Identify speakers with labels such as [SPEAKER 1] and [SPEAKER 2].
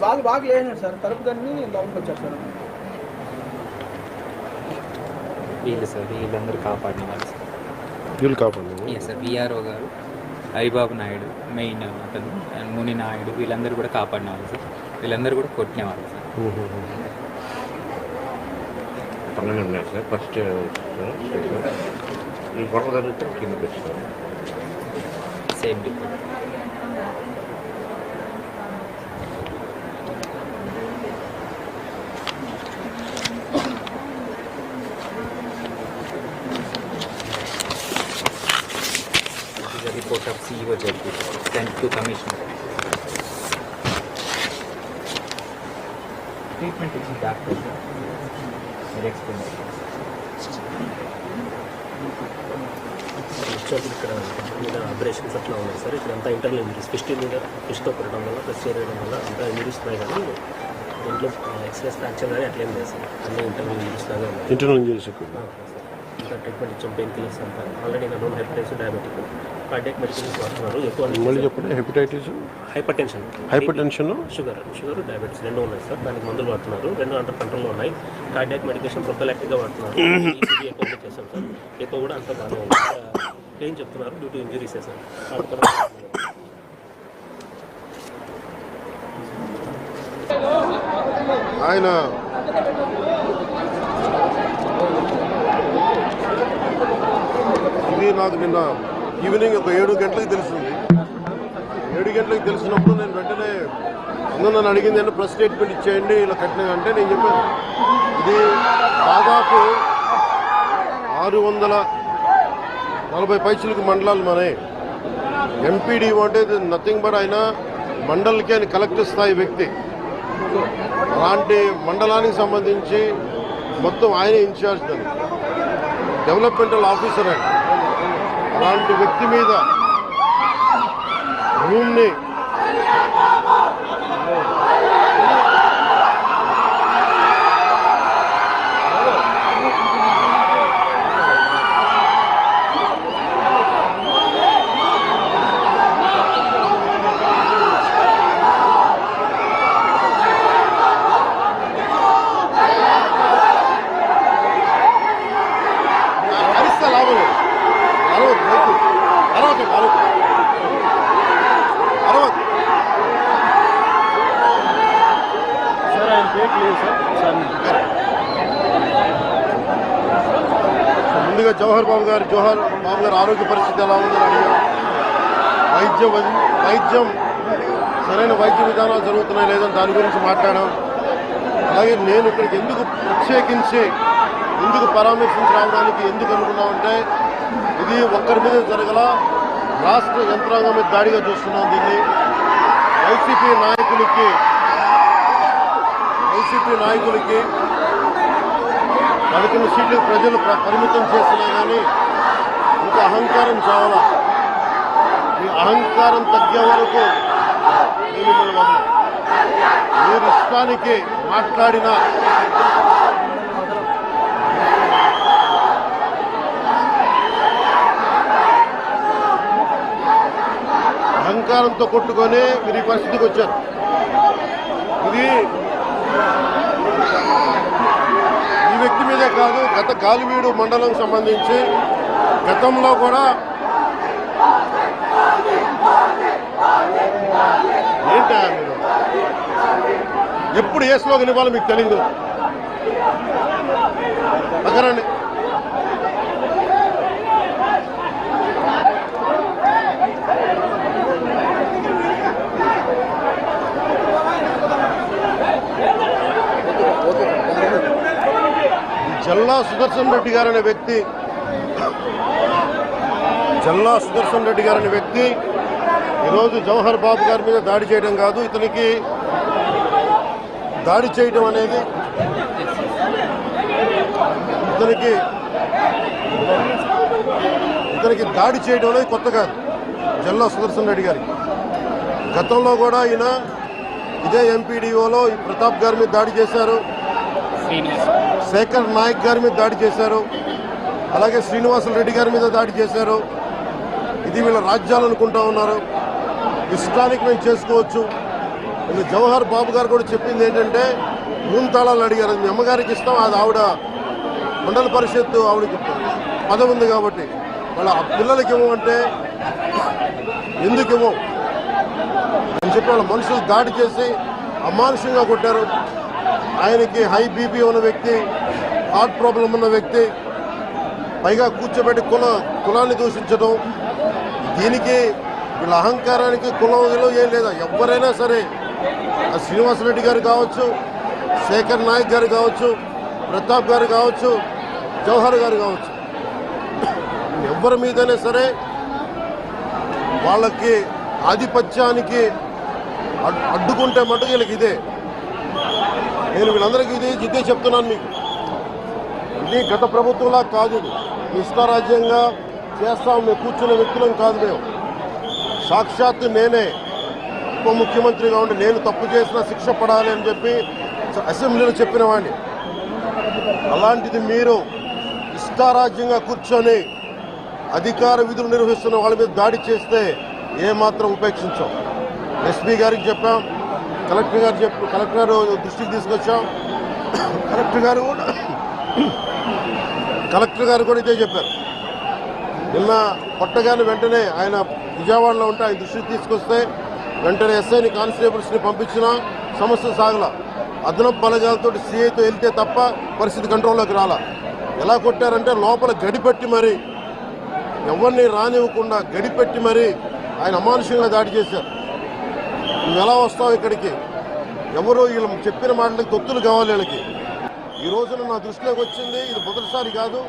[SPEAKER 1] వాళ్ళు బాగా లేనారు సార్, తలుపు దాన్ని లోపలికి వచ్చారు సార్.
[SPEAKER 2] వీళ్ళు సార్ వీళ్ళందరూ కాపాడిన వాళ్ళు సార్.
[SPEAKER 3] వీళ్ళు కాపాడిన
[SPEAKER 2] సార్ విఆర్ఓ గారు, హరిబాబు నాయుడు మెయిన్ అతను, ముని నాయుడు, వీళ్ళందరూ కూడా కాపాడిన వాళ్ళు సార్. వీళ్ళందరూ కూడా కొట్టిన వాళ్ళు సార్.
[SPEAKER 3] 12 ఉన్నాయి సార్. ఫస్ట్ ఈ గొడవ జరిగితే కిందకి వచ్చారు.
[SPEAKER 2] Same depot. Report of CEO JP sent to Commissioner. Treatment is doctor. Explain.
[SPEAKER 4] ఇక్కడ మీద ఆపరేషన్స్ అట్లా ఉన్నాయి సార్. ఇక్కడంతా ఇంటర్నల్ ఇంజరీస్, ఫిష్తో కొట్టడం వల్ల, ప్రెస్ చేయడం వల్ల అంతా ఇంజరీస్ ఉన్నాయి. కానీ దీంట్లో ఎక్స్ప్రెస్ ఫ్రాక్చర్ కానీ అట్లేం లేదు సార్. అన్నీ ఇంటర్నల్ ఇంజరీస్ లాగా ఉన్నాయి.
[SPEAKER 3] Internal injuries sir.
[SPEAKER 4] ఇంకా ట్రీట్మెంట్ ఇచ్చాం, పెయిన్ కిల్లర్స్ అంతా. ఆల్రెడీ నా known hepatitis, diabetic, cardiac medicines వాడుతున్నారు. ఎక్కువ
[SPEAKER 3] మళ్ళీ చెప్పండి. Hepatitis, hyper tension,
[SPEAKER 4] sugar, diabetes రెండు ఉన్నాయి సార్. దానికి మందులు వాడుతున్నారు. రెండు అండర్ కంట్రోల్లో ఉన్నాయి. కార్డియాక్ మెడికేషన్ ప్రొఫైలాక్టిక్గా వాడుతున్నారు. ఈసీజీ ఎక్కువ చేస్తాం సార్. ఎక్కువ కూడా అంతా బాగానే ఉంది. ఏం చెప్తున్నారు డ్యూ టు ఇంజరీస్ సార్.
[SPEAKER 3] ఆయన ఇది నాకు నిన్న ఈవినింగ్ ఒక 7 గంటలకు తెలిసింది. 7 గంటలకు తెలిసినప్పుడు నేను వెంటనే అందరూ నన్ను అడిగింది అంటే ప్రెస్ స్టేట్మెంట్ ఇచ్చేయండి ఇలా కట్టిన అంటే నేను చెప్పాను ఇది దాదాపు 640 పైచులకు మండలాలు మనే. ఎంపీడీఓ అంటే నథింగ్ బట్ ఆయన మండలికి ఆయన కలెక్టర్ స్థాయి వ్యక్తి. అలాంటి మండలానికి సంబంధించి మొత్తం ఆయన ఇన్ఛార్జ్ దాన్ని, డెవలప్మెంటల్ ఆఫీసర్ ఆయన. అలాంటి వ్యక్తి మీద రూమ్ని ముందుగా జవహర్ బాబు గారు ఆరోగ్య పరిస్థితి ఎలా ఉందని అడిగారు. వైద్యం సరైన వైద్య విధానాలు జరుగుతున్నాయి లేదని దాని గురించి మాట్లాడాం. అలాగే నేను ఇక్కడికి ఎందుకు ప్రత్యేకించి ఎందుకు పరామర్శించి రావడానికి ఎందుకు అనుకున్నామంటే ఇది ఒక్కరి మీద జరగల, రాష్ట్ర యంత్రాంగం మీద దాడిగా చూస్తున్నాం. దీన్ని వైసీపీ నాయకులకి 11 సీట్లకు ప్రజలు పరిమితం చేస్తున్నా కానీ ఇంకా అహంకారం చావాలా. ఈ అహంకారం తగ్గే వరకు మీరు ఇష్టానికి మాట్లాడిన అహంకారంతో కొట్టుకొని మీరు ఈ పరిస్థితికి వచ్చారు. ఇది ఈ వ్యక్తి మీదే కాదు, గత గాలివీడు మండలం సంబంధించి గతంలో కూడా ఏంటా మీరు ఎప్పుడు ఏ స్లోగన్ ఇవ్వాలో మీకు తెలియదు. పక్కనండి. జల్లా సుదర్శన్ రెడ్డి గారు అనే వ్యక్తి ఈరోజు జవహర్ బాబు గారి మీద దాడి చేయడం కాదు, ఇతనికి దాడి చేయడం అనేది దాడి చేయడం అనేది కొత్త కాదు జల్లా సుదర్శన్ రెడ్డి గారికి. గతంలో కూడా ఈయన ఇదే ఎంపీడీఓలో ప్రతాప్ గారి మీద దాడి చేశారు, శేఖర్ నాయక్ గారి మీద దాడి చేశారు, అలాగే శ్రీనివాసులు రెడ్డి గారి మీద దాడి చేశారు. ఇది వీళ్ళ రాజ్యాలు అనుకుంటా ఉన్నారు. ఇష్టానికి మేము చేసుకోవచ్చు, నిన్న జవహర్ బాబు గారు కూడా చెప్పింది ఏంటంటే 3 తాళాలు అడిగారు. అది మీ అమ్మగారికి ఇస్తాం, అది ఆవిడ మండల పరిషత్తు ఆవిడకి పదవి ఉంది కాబట్టి వాళ్ళ పిల్లలకి ఇవ్వమంటే ఎందుకు ఇవ్వం అని చెప్పి వాళ్ళ మనుషులు దాడి చేసి అమానుషంగా కొట్టారు. ఆయనకి హై బీపీ ఉన్న వ్యక్తి, హార్ట్ ప్రాబ్లం ఉన్న వ్యక్తి, పైగా కూర్చోబెట్టి కులాన్ని దూషించడం. దీనికి వీళ్ళ అహంకారానికి కులం విలువ ఏం లేదా? ఎవరైనా సరే, శ్రీనివాసరెడ్డి గారు కావచ్చు, శేఖర్ నాయక్ గారు కావచ్చు, ప్రతాప్ గారు కావచ్చు, జవహర్ గారు కావచ్చు, ఎవరి మీదైనా సరే వాళ్ళకి ఆధిపత్యానికి అడ్డుకుంటే మటుకు వీళ్ళకి ఇదే. నేను వీళ్ళందరికీ ఇదే చెప్తున్నాను మీకు. ఇది గత ప్రభుత్వంలా కాదు. ఇది ఇష్టారాజ్యంగా చేస్తాం మేము కూర్చున్న వ్యక్తులం కాదు. మేము సాక్షాత్తు నేనే ఉప ముఖ్యమంత్రిగా ఉండి నేను తప్పు చేసినా శిక్ష పడాలి అని చెప్పి అసెంబ్లీలో చెప్పిన వాడిని. అలాంటిది మీరు ఇష్టారాజ్యంగా కూర్చొని అధికార విధులు నిర్వహిస్తున్న వాళ్ళ మీద దాడి చేస్తే ఏమాత్రం ఉపేక్షించాం. ఎస్పీ గారికి చెప్పాం, కలెక్టర్ దృష్టికి తీసుకొచ్చాం. కలెక్టర్ గారు కూడా ఇదే చెప్పారు. నిన్న కొట్టగానే వెంటనే ఆయన విజయవాడలో ఉంటే ఆయన దృష్టికి తీసుకొస్తే వెంటనే ఎస్ఐని కానిస్టేబుల్స్ని పంపించిన సమస్య సాగల. అదనపు బలగాలతో సిఐతో వెళ్తే తప్ప పరిస్థితి కంట్రోల్లోకి రాలా. ఎలా కొట్టారంటే లోపల గడిపెట్టి మరి ఎవరిని రానివ్వకుండా గడిపెట్టి మరి ఆయన అమానుషంగా దాడి చేశారు. నువ్వు ఎలా వస్తావు ఇక్కడికి? ఎవరో వీళ్ళు చెప్పిన మాటలకి తొత్తులు కావాలి వీళ్ళకి. ఈ రోజున నా దృష్టిలోకి వచ్చింది, ఇది మొదటిసారి కాదు.